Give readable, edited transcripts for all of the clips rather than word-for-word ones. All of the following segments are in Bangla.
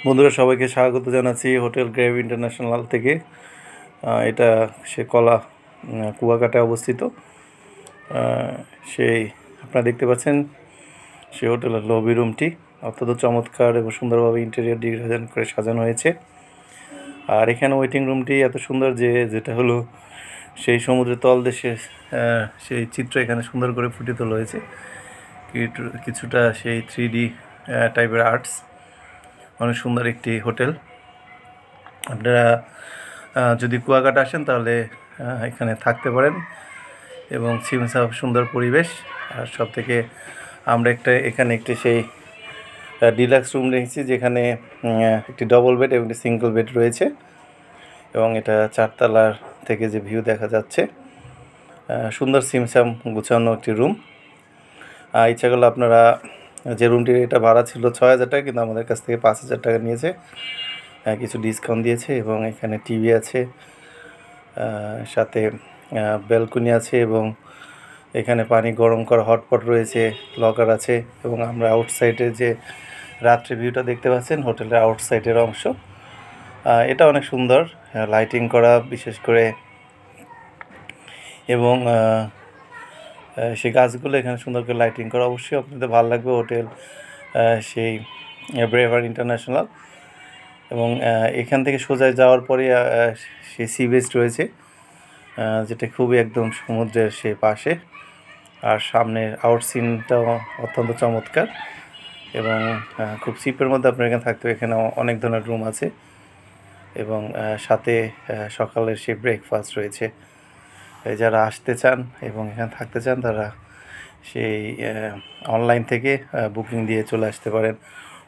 বন্ধুরা সবাইকে স্বাগত জানাচ্ছি হোটেল গ্রেভ ইন্টারন্যাশনাল থেকে। এটা সে কলা কুয়াকাটায় অবস্থিত। সেই আপনারা দেখতে পাচ্ছেন সেই হোটেলের লবি রুমটি অত্যন্ত চমৎকার এবং সুন্দরভাবে ইন্টেরিয়র ডিজাইন করে সাজানো হয়েছে। আর এখানে ওয়েটিং রুমটি এত সুন্দর যেটা হলো সেই সমুদ্রের তলদেশে সেই চিত্র এখানে সুন্দর করে ফুটিয়ে তোলা হয়েছে। কিছুটা সেই 3D টাইপের আর্টস, অনেক সুন্দর একটি হোটেল। আপনারা যদি কুয়াকাটা আসেন তাহলে এখানে থাকতে পারেন এবং ছিমছাম সুন্দর পরিবেশ। আর সব থেকে আমরা এখানে একটি সেই ডিলাক্স রুম রেখেছি, যেখানে একটি ডবল বেড এবং একটি সিঙ্গল বেড রয়েছে এবং এটা 4 তলার থেকে যে ভিউ দেখা যাচ্ছে, সুন্দর ছিমছাম গুছানো একটি রুম। ইচ্ছা করলে আপনারা যে রুমটির এটা ভাড়া ছিল 6,000 টাকা, কিন্তু আমাদের কাছ থেকে 5,000 টাকা নিয়েছে, কিছু ডিসকাউন্ট দিয়েছে। এবং এখানে টিভি আছে, সাথে ব্যালকনি আছে এবং এখানে পানি গরম করা হটপট রয়েছে, লকার আছে। এবং আমরা আউটসাইডে যে রাত্রে ভিউটা দেখতে পাচ্ছেন হোটেলের আউটসাইডের অংশ, এটা অনেক সুন্দর লাইটিং করা বিশেষ করে, এবং সেই গাছগুলো এখানে সুন্দর করে লাইটিং করা। অবশ্যই আপনাদের ভালো লাগবে হোটেল সেই ব্রেভার ইন্টারন্যাশনাল। এবং এখান থেকে সোজা যাওয়ার পরে সেই সি বিচ রয়েছে, যেটা খুবই একদম সমুদ্রের সেই পাশে। আর সামনের আউট সিনটাও অত্যন্ত চমৎকার এবং খুব চিপের মধ্যে আপনার এখানে থাকতে হবে। এখানে অনেক ধরনের রুম আছে এবং সাথে সকালের সেই ব্রেকফাস্ট রয়েছে। যারা আসতে চান এবং এখানে থাকতে চান তারা সেই অনলাইন থেকে বুকিং দিয়ে চলে আসতে পারেন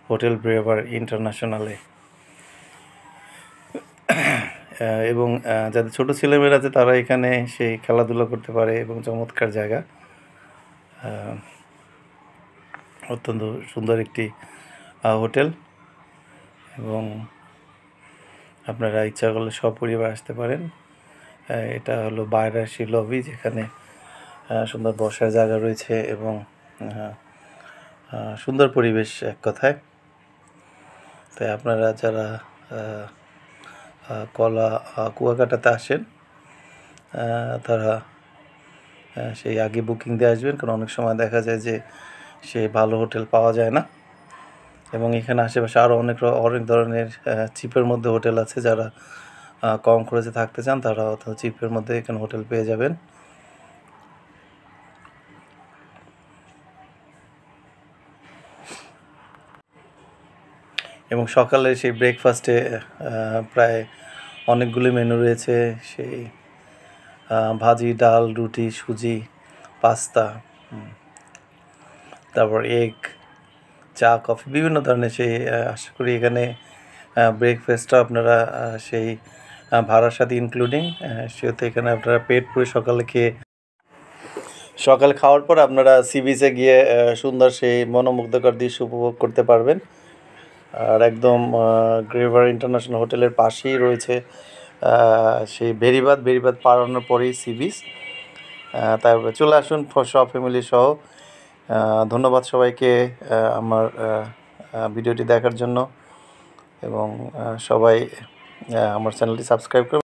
হোটেল ব্রেভার ইন্টারন্যাশনালে। এবং যাদের ছোটো ছেলেমেয়েরা আছে তারা এখানে সেই খেলাধুলা করতে পারে এবং চমৎকার জায়গা, অত্যন্ত সুন্দর একটি হোটেল। এবং আপনারা ইচ্ছা করলে সপরিবার আসতে পারেন। এটা হলো বাইরের সেই লবি, যেখানে সুন্দর বসার জায়গা রয়েছে এবং সুন্দর পরিবেশ এক কথায়। তাই আপনারা যারা কুয়াকাটাতে আসেন তারা সেই আগে বুকিং দিয়ে আসবেন, কারণ অনেক সময় দেখা যায় যে সে ভালো হোটেল পাওয়া যায় না। এবং এখানে আশেপাশে আরও অনেক ধরনের চিপের মধ্যে হোটেল আছে। যারা কম খরচে থাকতে চান তারা অথবা চিপের মধ্যে এখানে হোটেল পেয়ে যাবেন। এবং সকালে সেই ব্রেকফাস্টে প্রায় অনেকগুলি মেনু রয়েছে, সেই ভাজি, ডাল, রুটি, সুজি, পাস্তা, তারপর এগ, চা, কফি, বিভিন্ন ধরনের সেই আশা করি এখানে ব্রেকফাস্টটা আপনারা সেই ভাড়ার সাথে ইনক্লুডিং, সেহেতু এখানে আপনারা পেট পুরে সকালে খাওয়ার পর আপনারা সি বিচে গিয়ে সুন্দর সেই মনোমুগ্ধকর দৃশ্য উপভোগ করতে পারবেন। আর একদম গ্রেভার ইন্টারন্যাশনাল হোটেলের পাশেই রয়েছে সেই বেড়িবাঁধ পাড়ানোর পরেই সি বিচ। তারপরে চলে আসুন সব ফ্যামিলি সহ। ধন্যবাদ সবাইকে আমার ভিডিওটি দেখার জন্য, এবং সবাই আমার চ্যানেলটি সাবস্ক্রাইব করুন।